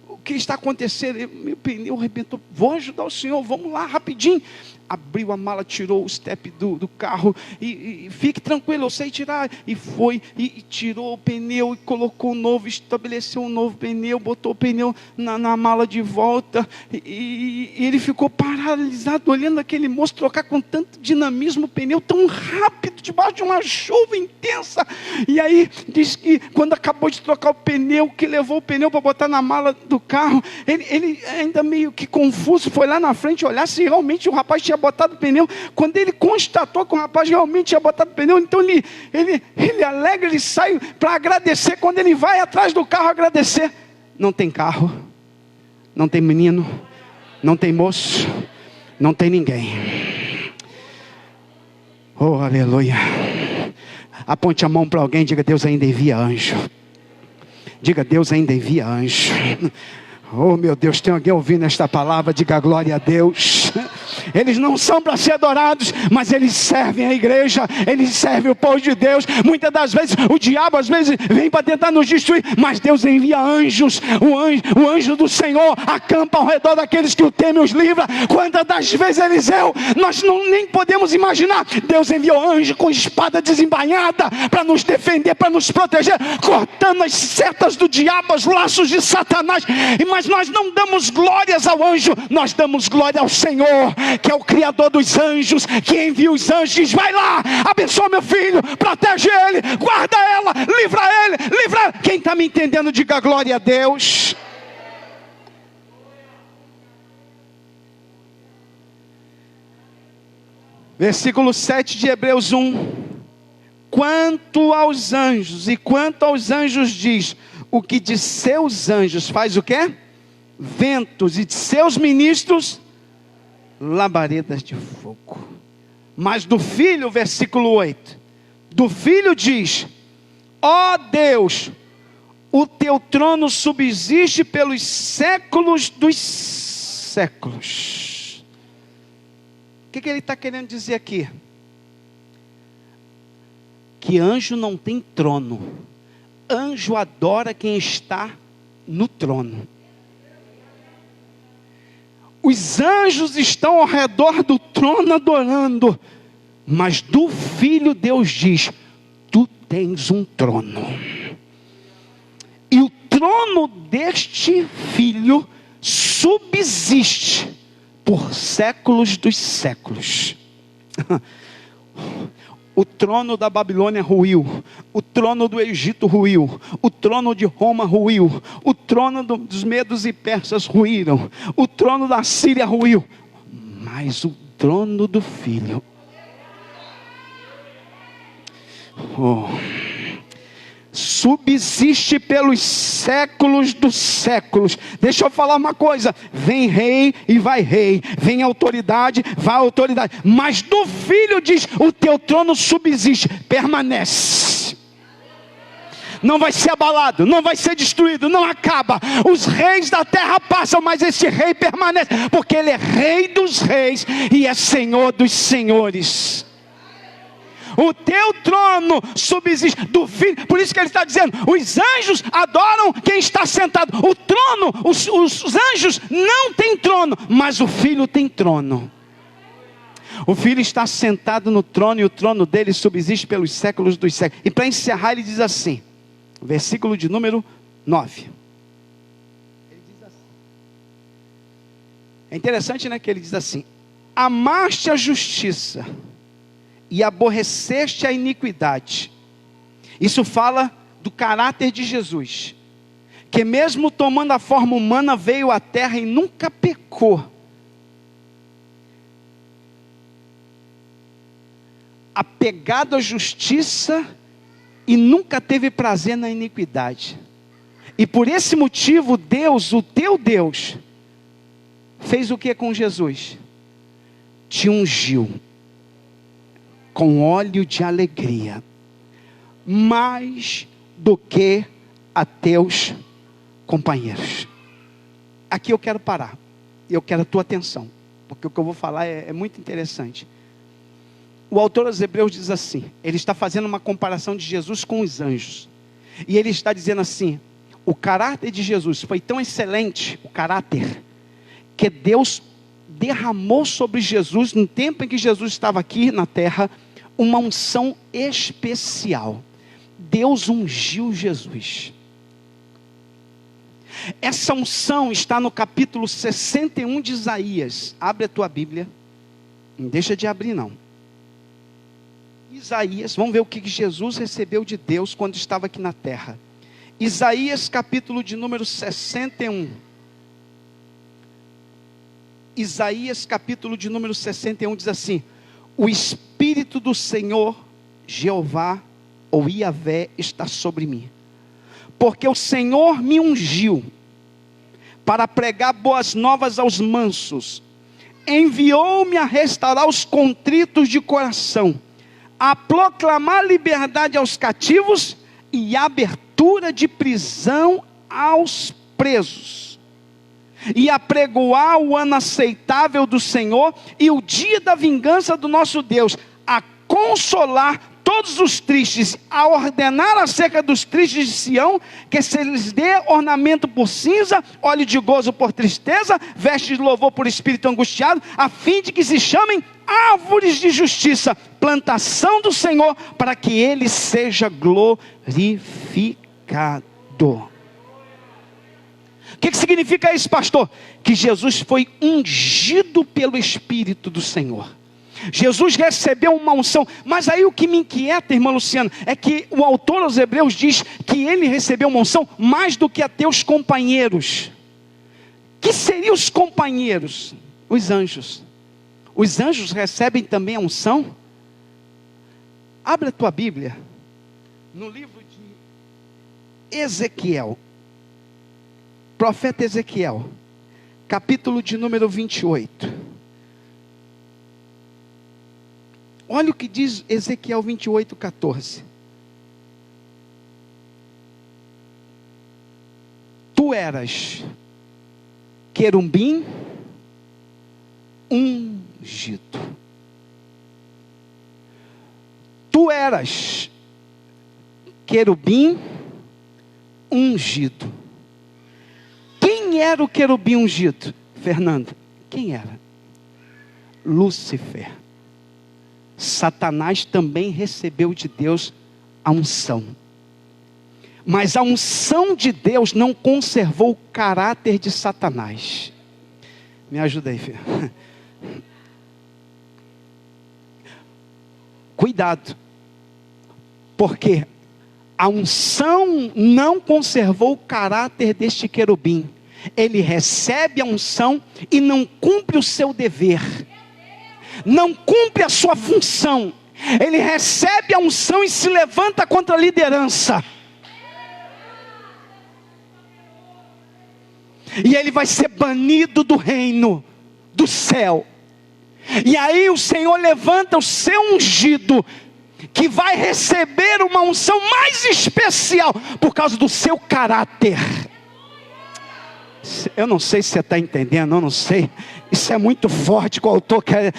o que está acontecendo? Meu pneu arrebentou, vou ajudar o senhor, vamos lá rapidinho. Abriu a mala, tirou o step do carro e fique tranquilo, eu sei tirar. E foi e tirou o pneu e colocou um novo, estabeleceu um novo pneu, botou o pneu na mala de volta. E ele ficou paralisado, olhando aquele moço trocar com tanto dinamismo o pneu tão rápido, debaixo de uma chuva intensa. E aí diz que quando acabou de trocar o pneu, que levou o pneu para botar na mala do carro, ele ainda meio que confuso, foi lá na frente olhar se realmente o rapaz tinha botado o pneu. Quando ele constatou que o rapaz realmente tinha botado o pneu, então ele alegre, ele sai para agradecer. Quando ele vai atrás do carro agradecer, não tem carro, não tem menino, não tem moço, não tem ninguém. Oh, aleluia. Aponte a mão para alguém, diga: Deus ainda envia anjo. Diga: Deus ainda envia anjo. Oh, meu Deus, tem alguém ouvindo esta palavra? Diga glória a Deus. Eles não são para ser adorados, mas eles servem a igreja, eles servem o povo de Deus. Muitas das vezes, o diabo às vezes vem para tentar nos destruir, mas Deus envia anjos. O anjo do Senhor acampa ao redor daqueles que o temem e os livra. Quantas das vezes, Eliseu, nós nem podemos imaginar, Deus enviou anjo com espada desembainhada para nos defender, para nos proteger, cortando as setas do diabo, os laços de Satanás. Mas nós não damos glórias ao anjo, nós damos glória ao Senhor, que é o Criador dos anjos, que envia os anjos, diz: vai lá, abençoa meu filho, protege ele, guarda ela, livra ele, livra. Quem está me entendendo, diga glória a Deus. Versículo 7 de Hebreus 1. Quanto aos anjos, e quanto aos anjos diz: o que de seus anjos faz o quê? Ventos, e de seus ministros labaredas de fogo. Mas do Filho, versículo 8, do Filho diz: ó Deus, o teu trono subsiste pelos séculos dos séculos. O que ele está querendo dizer aqui? Que anjo não tem trono. Anjo adora quem está no trono. Os anjos estão ao redor do trono adorando, mas do Filho Deus diz: tu tens um trono. E o trono deste Filho subsiste por séculos dos séculos. O trono da Babilônia ruiu, o trono do Egito ruiu, o trono de Roma ruiu, o trono dos medos e persas ruíram, o trono da Síria ruiu, mas o trono do Filho, subsiste pelos séculos dos séculos. Deixa eu falar uma coisa: vem rei e vai rei, vem autoridade, vai autoridade, mas do Filho diz: o teu trono subsiste, permanece. não vai ser abalado, não vai ser destruído, não acaba. Os reis da terra passam, mas esse rei permanece, porque ele é rei dos reis e é senhor dos senhores. O teu trono subsiste do filho. Por isso que ele está dizendo, os anjos adoram quem está sentado. O trono, os anjos não têm trono, mas o filho tem trono. O filho está sentado no trono e o trono dele subsiste pelos séculos dos séculos. E para encerrar ele diz assim, versículo de número 9. Ele diz assim. É interessante, né, que ele diz assim: amaste a justiça e aborreceste a iniquidade. Isso fala do caráter de Jesus, que mesmo tomando a forma humana veio à terra e nunca pecou. Apegado à justiça e nunca teve prazer na iniquidade. E por esse motivo Deus, o teu Deus, fez o que com Jesus? Te ungiu com óleo de alegria, mais do que a teus companheiros. Aqui eu quero parar, eu quero a tua atenção, porque o que eu vou falar é muito interessante. O autor aos Hebreus diz assim, ele está fazendo uma comparação de Jesus com os anjos, e ele está dizendo assim, o caráter de Jesus foi tão excelente, o caráter, que Deus derramou sobre Jesus, no tempo em que Jesus estava aqui na terra, uma unção especial. Deus ungiu Jesus. Essa unção está no capítulo 61 de Isaías. Abre a tua Bíblia, não deixa de abrir não. Isaías, vamos ver o que Jesus recebeu de Deus quando estava aqui na terra. Isaías capítulo de número 61. Isaías capítulo de número 61 diz assim: o Espírito do Senhor, Jeová, ou Iavé, está sobre mim, porque o Senhor me ungiu, para pregar boas novas aos mansos, enviou-me a restaurar os contritos de coração, a proclamar liberdade aos cativos, e abertura de prisão aos presos, e apregoar o ano aceitável do Senhor, e o dia da vingança do nosso Deus, a consolar todos os tristes, a ordenar acerca dos tristes de Sião, que se lhes dê ornamento por cinza, óleo de gozo por tristeza, veste de louvor por espírito angustiado, a fim de que se chamem árvores de justiça, plantação do Senhor, para que ele seja glorificado. O que significa isso, pastor? Que Jesus foi ungido pelo Espírito do Senhor. Jesus recebeu uma unção. Mas aí o que me inquieta, irmã Luciana, é que o autor aos Hebreus diz que ele recebeu uma unção mais do que a teus companheiros. Que seriam os companheiros? Os anjos. Os anjos recebem também a unção? Abre a tua Bíblia no livro de Ezequiel, profeta Ezequiel, capítulo de número 28. Olha o que diz Ezequiel 28, 14. Tu eras querubim ungido. Tu eras querubim ungido. Quem era o querubim ungido? Fernando, quem era? Lúcifer. Satanás também recebeu de Deus a unção. Mas a unção de Deus não conservou o caráter de Satanás. Me ajuda aí, filho. Cuidado. Porque a unção não conservou o caráter deste querubim. Ele recebe a unção e não cumpre o seu dever. Não cumpre a sua função. Ele recebe a unção e se levanta contra a liderança. E ele vai ser banido do reino do céu. E aí o Senhor levanta o seu ungido, que vai receber uma unção mais especial por causa do seu caráter. Eu não sei se você está entendendo, eu não sei. Isso é muito forte que o autor quer.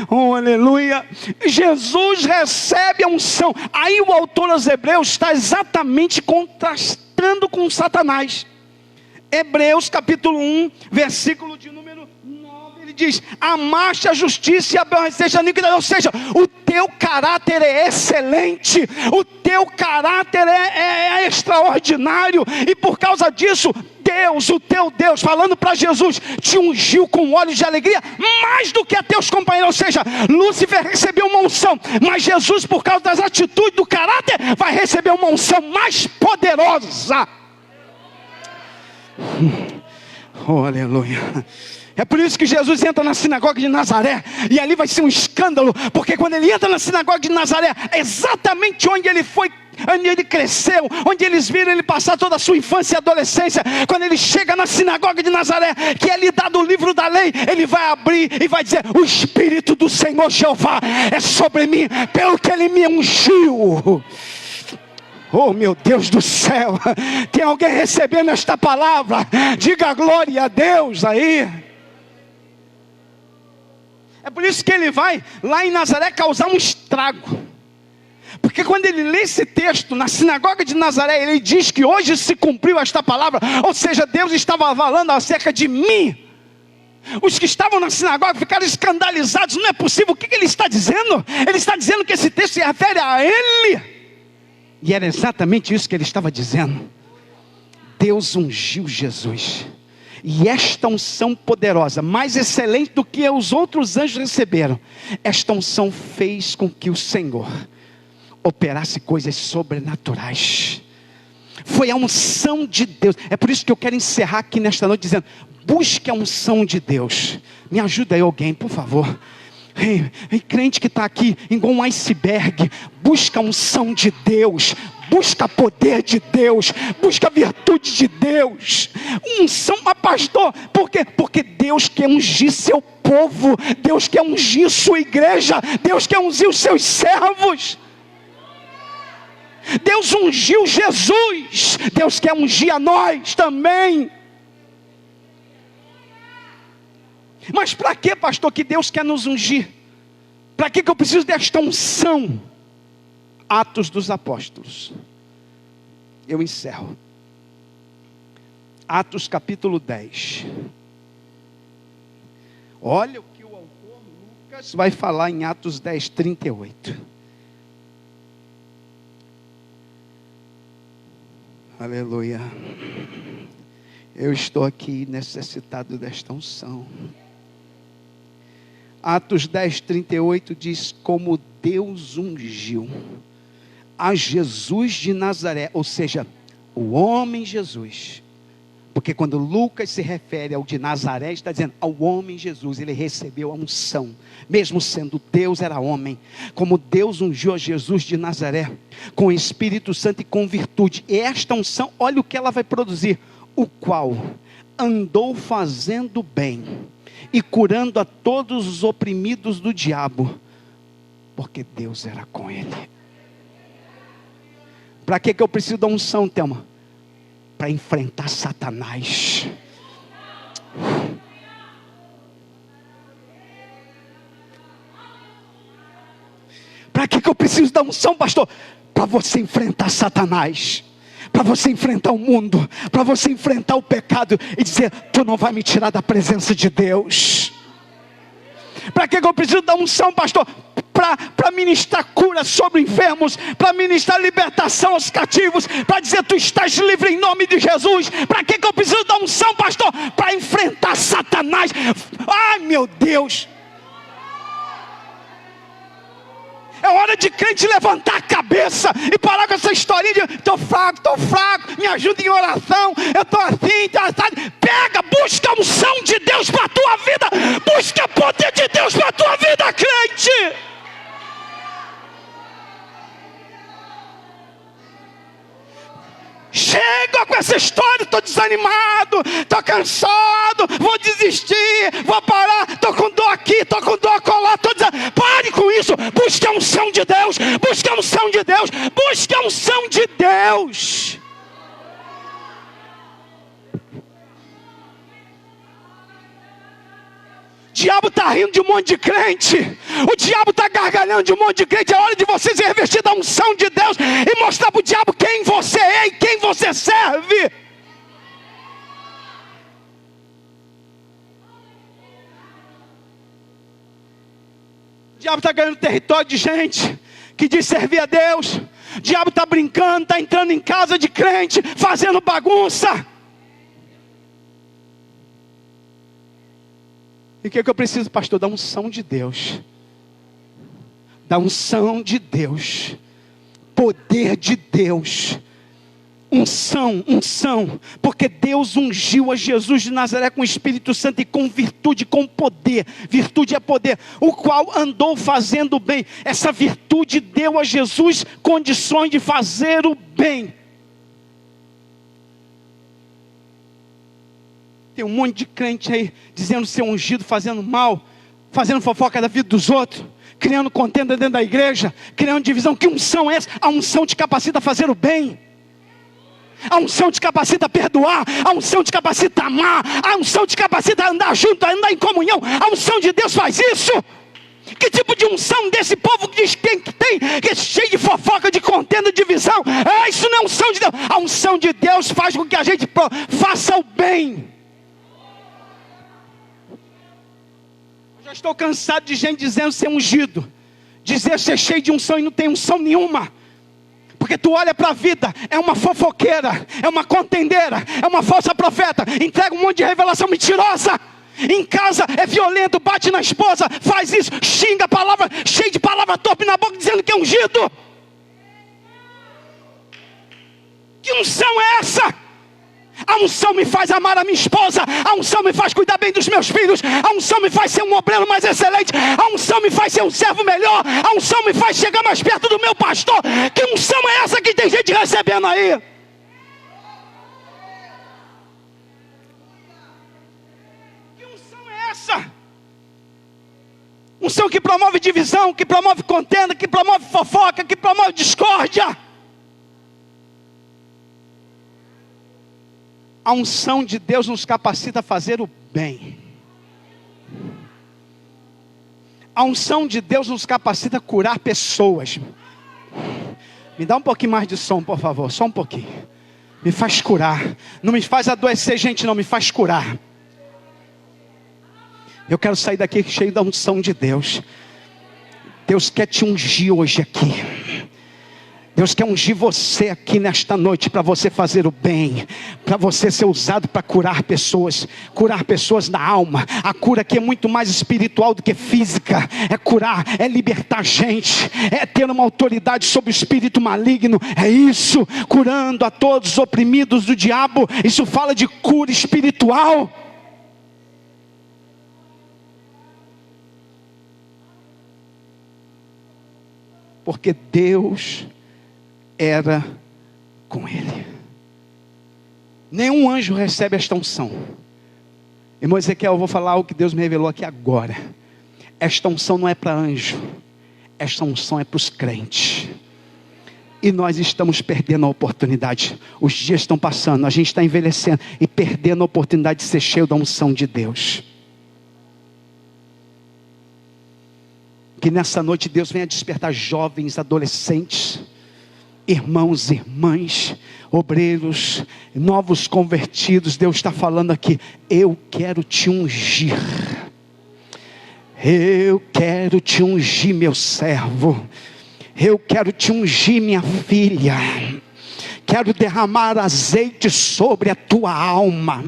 Oh, aleluia. Jesus recebe a unção. Aí o autor aos Hebreus está exatamente contrastando com Satanás. Hebreus capítulo 1, versículo de número 9, ele diz: amaste a justiça e aborreceste a iniquidade. Ou seja, o teu caráter é excelente, o teu caráter é extraordinário, e por causa disso, Deus, o teu Deus, falando para Jesus, te ungiu com olhos de alegria, mais do que a teus companheiros. Ou seja, Lúcifer recebeu uma unção, mas Jesus, por causa das atitudes do caráter, vai receber uma unção mais poderosa. Oh, aleluia. É por isso que Jesus entra na sinagoga de Nazaré, e ali vai ser um escândalo, porque quando ele entra na sinagoga de Nazaré, é exatamente onde ele foi, onde ele cresceu, onde eles viram ele passar toda a sua infância e adolescência. Quando ele chega na sinagoga de Nazaré, que é lhe dado o livro da lei, ele vai abrir e vai dizer: o Espírito do Senhor Jeová é sobre mim, pelo que ele me ungiu. Oh, meu Deus do céu, tem alguém recebendo esta palavra? Diga glória a Deus aí. É por isso que ele vai lá em Nazaré causar um estrago, porque quando ele lê esse texto na sinagoga de Nazaré, ele diz que hoje se cumpriu esta palavra. Ou seja, Deus estava falando acerca de mim. Os que estavam na sinagoga ficaram escandalizados. Não é possível, o que ele está dizendo? Ele está dizendo que esse texto se refere a ele. E era exatamente isso que ele estava dizendo. Deus ungiu Jesus, e esta unção poderosa, mais excelente do que os outros anjos receberam, esta unção fez com que o Senhor operasse coisas sobrenaturais. Foi a unção de Deus. É por isso que eu quero encerrar aqui nesta noite dizendo: busque a unção de Deus. Me ajuda aí alguém, por favor. Ei, crente que está aqui igual um iceberg, busca a unção de Deus, busca poder de Deus, busca a virtude de Deus. Unção, mas pastor, por quê? Porque Deus quer ungir seu povo, Deus quer ungir sua igreja, Deus quer ungir os seus servos. Deus ungiu Jesus, Deus quer ungir a nós também. Mas para que, pastor, que Deus quer nos ungir? Para que eu preciso desta unção? Atos dos Apóstolos. Eu encerro. Atos capítulo 10. Olha o que o autor Lucas vai falar em Atos 10, 38. Aleluia. Eu estou aqui necessitado desta unção. Atos 10, 38 diz: como Deus ungiu a Jesus de Nazaré, ou seja, o homem Jesus. Porque quando Lucas se refere ao de Nazaré, está dizendo ao homem Jesus, ele recebeu a unção, mesmo sendo Deus, era homem. Como Deus ungiu a Jesus de Nazaré, com o Espírito Santo e com virtude. E esta unção, olha o que ela vai produzir: o qual andou fazendo bem e curando a todos os oprimidos do diabo, porque Deus era com ele. Para que eu preciso da unção, Thelma? Para enfrentar Satanás. Para que eu preciso da unção, pastor? Para você enfrentar Satanás, para você enfrentar o mundo, para você enfrentar o pecado e dizer: tu não vai me tirar da presença de Deus. Para que eu preciso da unção, pastor? Para ministrar cura sobre enfermos, para ministrar libertação aos cativos, para dizer: tu estás livre em nome de Jesus. Para que eu preciso da unção, pastor? Para enfrentar Satanás. Ai, meu Deus! É hora de crente levantar a cabeça e parar com essa historinha de: estou fraco, me ajuda em oração, eu estou assim, pega, busca a unção de Deus para a tua vida, busca o poder de Deus para a tua vida, crente. Chega com essa história: estou desanimado, estou cansado, vou desistir, vou parar, estou com dor aqui, estou com dor acolá, estou dizendo: pare com isso, busque a unção de Deus, diabo está rindo de um monte de crente. O diabo está gargalhando de um monte de crente. É hora de você se revestir da unção de Deus e mostrar para o diabo quem você é e quem você serve. O diabo está ganhando território de gente que diz servir a Deus. O diabo está brincando, está entrando em casa de crente, fazendo bagunça. E o que eu preciso, pastor? Da unção de Deus. Da unção de Deus. Poder de Deus. Unção. Porque Deus ungiu a Jesus de Nazaré com o Espírito Santo e com virtude, com poder. Virtude é poder. O qual andou fazendo o bem. Essa virtude deu a Jesus condições de fazer o bem. Tem um monte de crente aí dizendo ser ungido, fazendo mal, fazendo fofoca da vida dos outros, criando contenda dentro da igreja, criando divisão. Que unção é essa? A unção te capacita a fazer o bem. A unção te capacita a perdoar. A unção te capacita a amar. A unção te capacita a andar junto, a andar em comunhão. A unção de Deus faz isso. Que tipo de unção desse povo que diz que tem, que é cheio de fofoca, de contenda, de divisão? Isso não é unção de Deus. A unção de Deus faz com que a gente faça o bem. Já estou cansado de gente dizendo ser ungido, dizer ser cheio de unção e não tem unção nenhuma. Porque tu olha para a vida, é uma fofoqueira, é uma contendeira, é uma falsa profeta, entrega um monte de revelação mentirosa. Em casa é violento, bate na esposa, faz isso, xinga a palavra, cheio de palavra torpe na boca, dizendo que é ungido. Que unção é essa? A unção me faz amar a minha esposa. A unção me faz cuidar bem dos meus filhos. A unção me faz ser um obreiro mais excelente. A unção me faz ser um servo melhor. A unção me faz chegar mais perto do meu pastor. Que unção é essa que tem gente recebendo aí? Que unção é essa? Unção que promove divisão, que promove contenda, que promove fofoca, que promove discórdia. A unção de Deus nos capacita a fazer o bem. A unção de Deus nos capacita a curar pessoas. Me dá um pouquinho mais de som, por favor, só um pouquinho. Me faz curar. Não me faz adoecer gente não, me faz curar. Eu quero sair daqui cheio da unção de Deus. Deus quer te ungir hoje aqui. Deus quer ungir você aqui nesta noite para você fazer o bem, para você ser usado para curar pessoas na alma. A cura aqui é muito mais espiritual do que física. É curar, é libertar gente, é ter uma autoridade sobre o espírito maligno. É isso, curando a todos os oprimidos do diabo. Isso fala de cura espiritual. Porque Deus era com ele. Nenhum anjo recebe esta unção. Irmão Ezequiel, eu vou falar algo que Deus me revelou aqui agora. Esta unção não é para anjo. Esta unção é para os crentes. E nós estamos perdendo a oportunidade. Os dias estão passando, a gente está envelhecendo e perdendo a oportunidade de ser cheio da unção de Deus. Que nessa noite Deus venha despertar jovens, adolescentes, irmãos, irmãs, obreiros, novos convertidos. Deus está falando aqui: eu quero te ungir. Eu quero te ungir, meu servo. Eu quero te ungir, minha filha. Quero derramar azeite sobre a tua alma.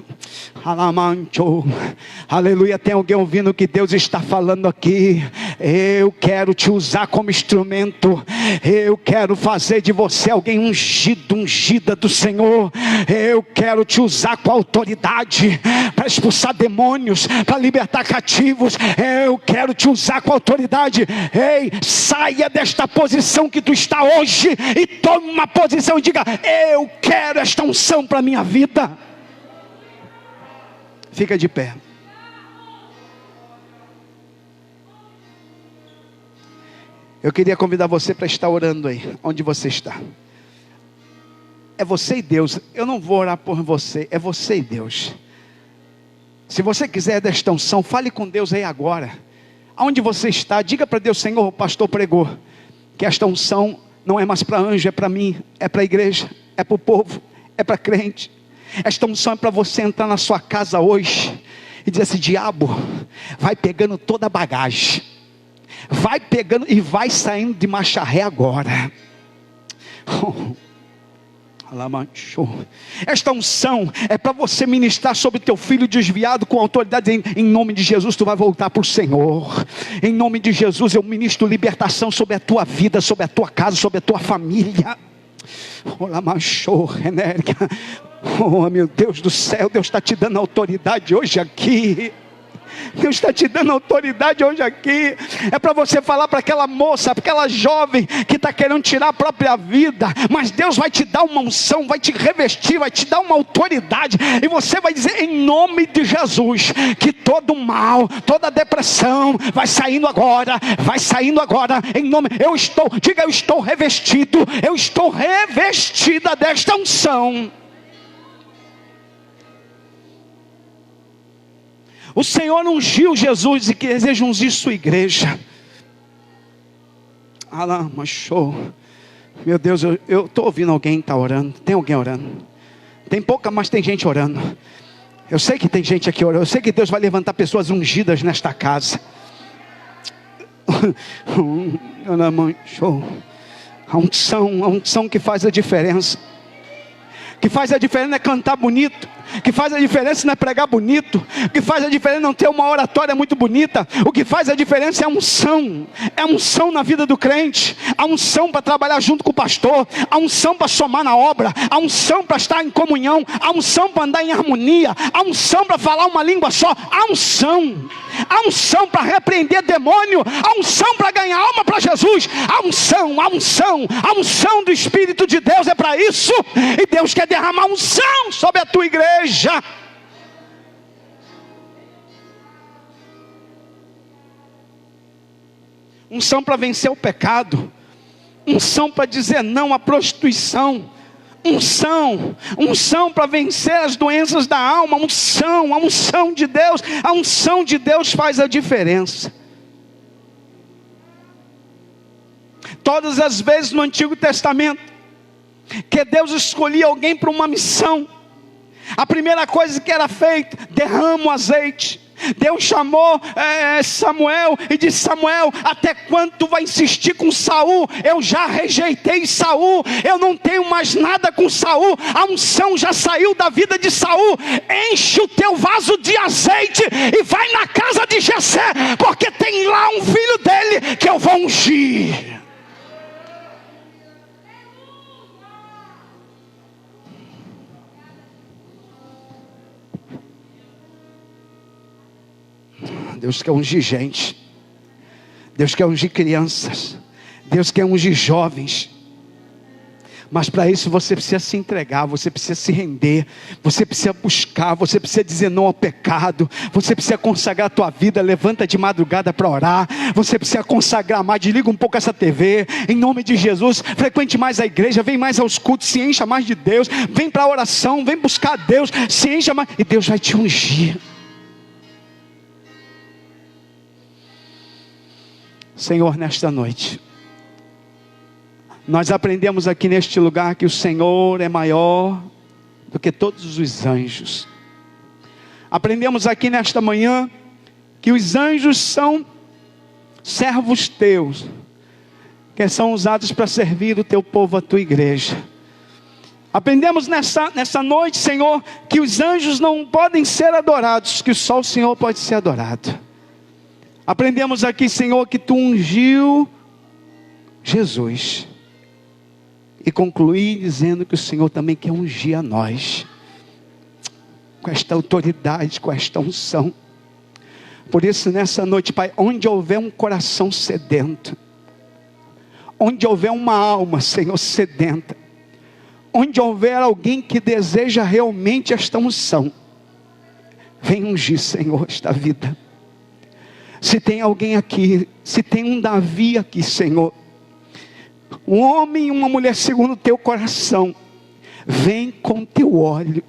Aleluia, tem alguém ouvindo o que Deus está falando aqui? Eu quero te usar como instrumento. Eu quero fazer de você alguém ungido, ungida do Senhor. Eu quero te usar com autoridade para expulsar demônios, para libertar cativos. Eu quero te usar com autoridade. Ei, saia desta posição que tu está hoje e tome uma posição e diga: eu quero esta unção para a minha vida. Fica de pé. Eu queria convidar você para estar orando aí, onde você está. É você e Deus. Eu não vou orar por você, é você e Deus. Se você quiser desta unção, fale com Deus aí agora. Aonde você está, diga para Deus: Senhor, o pastor pregou que esta unção não é mais para anjo, é para mim, é para a igreja, é para o povo, é para crente. Esta unção é para você entrar na sua casa hoje e dizer assim: diabo, vai pegando toda a bagagem, vai pegando e vai saindo de marcha ré agora. Esta unção é para você ministrar sobre teu filho desviado com autoridade. Em nome de Jesus, tu vai voltar para o Senhor. Em nome de Jesus, eu ministro libertação sobre a tua vida, sobre a tua casa, sobre a tua família. Oh, meu Deus do céu, Deus está te dando autoridade hoje aqui. Deus está te dando autoridade hoje aqui. É para você falar para aquela moça, para aquela jovem que está querendo tirar a própria vida, mas Deus vai te dar uma unção, vai te revestir, vai te dar uma autoridade, e você vai dizer em nome de Jesus, que todo mal, toda depressão vai saindo agora, em nome, eu estou revestido, eu estou revestida desta unção. O Senhor ungiu Jesus e que deseja ungir sua igreja. Meu Deus, eu estou ouvindo alguém que está orando. Tem alguém orando? Tem pouca, mas tem gente orando. Eu sei que tem gente aqui orando. Eu sei que Deus vai levantar pessoas ungidas nesta casa. A unção que faz a diferença. Que faz a diferença não é cantar bonito. Que faz a diferença não é pregar bonito. O que faz a diferença não ter uma oratória muito bonita. O que faz a diferença é a unção. É a unção na vida do crente. A unção para trabalhar junto com o pastor. A unção para somar na obra. A unção para estar em comunhão. A unção para andar em harmonia. A unção para falar uma língua só. A unção. A unção para repreender demônio. A unção para ganhar alma para Jesus. A unção do Espírito de Deus é para isso. E Deus quer derramar unção sobre a tua igreja. Unção para vencer o pecado. Unção para dizer não à prostituição. Unção para vencer as doenças da alma. A unção de Deus. A unção de Deus faz a diferença. Todas as vezes no Antigo Testamento que Deus escolhia alguém para uma missão, a primeira coisa que era feita: derrama o azeite. Deus chamou Samuel e disse: Samuel, até quando tu vai insistir com Saul? Eu já rejeitei Saul, eu não tenho mais nada com Saul, a unção já saiu da vida de Saul. Enche o teu vaso de azeite e vai na casa de Jessé, porque tem lá um filho dele que eu vou ungir. Deus quer ungir gente. Deus quer ungir crianças. Deus quer ungir jovens. Mas para isso você precisa se entregar, você precisa se render, você precisa buscar, você precisa dizer não ao pecado, você precisa consagrar a tua vida. Levanta de madrugada para orar, você precisa consagrar mais, desliga um pouco essa TV, em nome de Jesus. Frequente mais a igreja, vem mais aos cultos, se encha mais de Deus, vem para a oração, vem buscar a Deus, se encha mais, e Deus vai te ungir. Senhor, nesta noite, nós aprendemos aqui neste lugar que o Senhor é maior do que todos os anjos. Aprendemos aqui nesta manhã que os anjos são servos teus, que são usados para servir o teu povo, a tua igreja. Aprendemos nessa noite, Senhor, que os anjos não podem ser adorados, que só o Senhor pode ser adorado. Aprendemos aqui, Senhor, que tu ungiu Jesus. E concluí dizendo que o Senhor também quer ungir a nós, com esta autoridade, com esta unção. Por isso nessa noite, Pai, onde houver um coração sedento, onde houver uma alma, Senhor, sedenta, onde houver alguém que deseja realmente esta unção, vem ungir, Senhor, esta vida. Se tem alguém aqui, se tem um Davi aqui, Senhor, um homem e uma mulher segundo o teu coração, vem com teu óleo,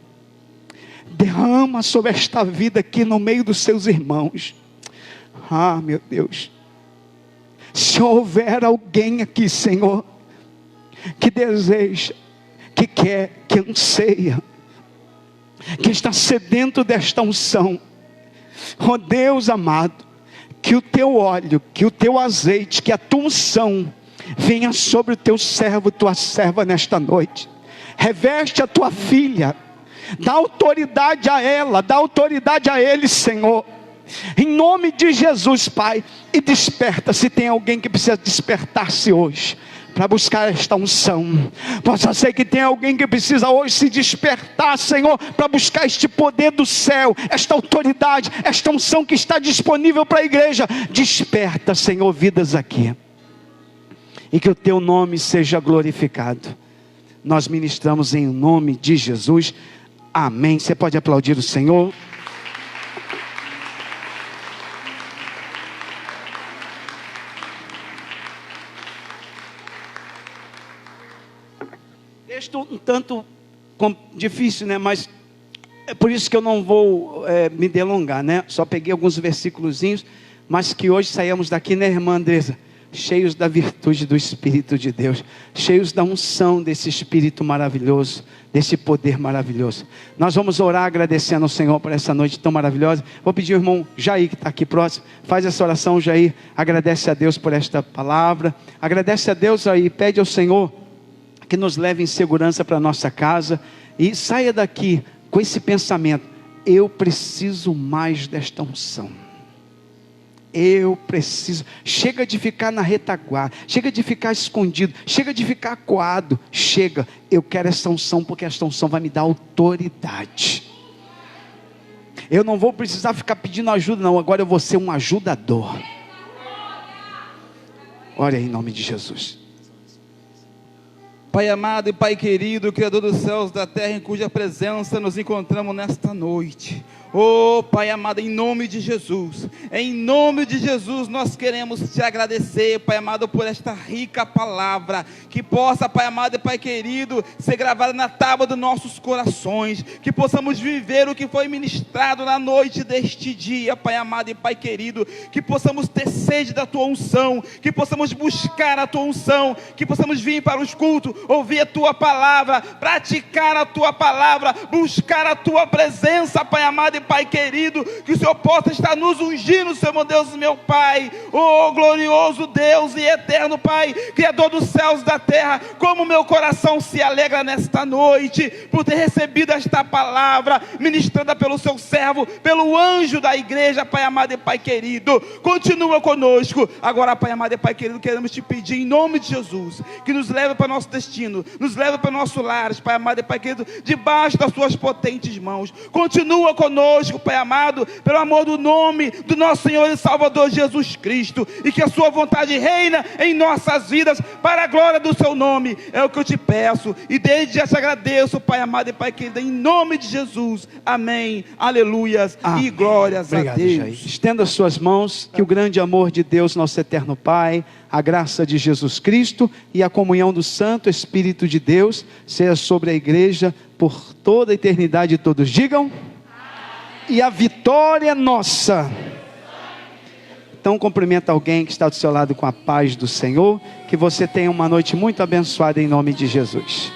derrama sobre esta vida aqui no meio dos seus irmãos. Ah, meu Deus, se houver alguém aqui, Senhor, que deseja, que quer, que anseia, que está sedento desta unção, ó Deus amado, que o teu óleo, que o teu azeite, que a tua unção venha sobre o teu servo, tua serva nesta noite. Reveste a tua filha, dá autoridade a ela, dá autoridade a ele, Senhor, em nome de Jesus, Pai. E desperta, se tem alguém que precisa despertar-se hoje para buscar esta unção. Possa ser que tem alguém que precisa hoje se despertar, Senhor, para buscar este poder do céu, esta autoridade, esta unção que está disponível para a igreja. Desperta, Senhor, vidas aqui, e que o teu nome seja glorificado. Nós ministramos em nome de Jesus, amém. Você pode aplaudir o Senhor? Texto um tanto difícil, né? Mas é por isso que eu não vou me delongar, né? Só peguei alguns versículozinhos, mas que hoje saímos daqui, né, irmã Andresa? Cheios da virtude do Espírito de Deus, cheios da unção desse Espírito maravilhoso, desse poder maravilhoso. Nós vamos orar agradecendo ao Senhor por essa noite tão maravilhosa. Vou pedir ao irmão Jair, que está aqui próximo, faz essa oração, Jair. Agradece a Deus por esta palavra, agradece a Deus aí, pede ao Senhor que nos leve em segurança para a nossa casa, e saia daqui com esse pensamento: eu preciso mais desta unção. Eu preciso. Chega de ficar na retaguarda, chega de ficar escondido, chega de ficar acuado, chega, eu quero essa unção, porque esta unção vai me dar autoridade. Eu não vou precisar ficar pedindo ajuda não, agora eu vou ser um ajudador. Ore aí em nome de Jesus. Pai amado e Pai querido, Criador dos céus e da terra, em cuja presença nos encontramos nesta noite. Oh Pai amado, em nome de Jesus, nós queremos te agradecer, Pai amado, por esta rica palavra, que possa, Pai amado e Pai querido, ser gravada na tábua dos nossos corações, que possamos viver o que foi ministrado na noite deste dia, Pai amado e Pai querido, que possamos ter sede da tua unção, que possamos buscar a tua unção, que possamos vir para os cultos, ouvir a tua palavra, praticar a tua palavra, buscar a tua presença, Pai amado e Pai querido, que o Senhor possa estar nos ungindo, Senhor meu Deus e meu Pai, oh glorioso Deus e eterno Pai, Criador dos céus e da terra. Como meu coração se alegra nesta noite, por ter recebido esta palavra, ministrada pelo seu servo, pelo anjo da igreja, Pai amado e Pai querido. Continua conosco, agora Pai amado e Pai querido, queremos te pedir em nome de Jesus, que nos leve para o nosso destino, nos leve para o nosso lar, Pai amado e Pai querido, debaixo das suas potentes mãos. Continua conosco, Pai amado, pelo amor do nome do nosso Senhor e Salvador Jesus Cristo, e que a sua vontade reina em nossas vidas, para a glória do seu nome. É o que eu te peço, e desde já te agradeço, Pai amado e Pai querido, em nome de Jesus, amém, aleluias, e glórias a Deus. Jair. Estenda as suas mãos, que o grande amor de Deus, nosso eterno Pai, a graça de Jesus Cristo e a comunhão do Santo Espírito de Deus seja sobre a igreja por toda a eternidade. Todos digam amém. E a vitória é nossa. Então cumprimenta alguém que está do seu lado com a paz do Senhor, que você tenha uma noite muito abençoada em nome de Jesus.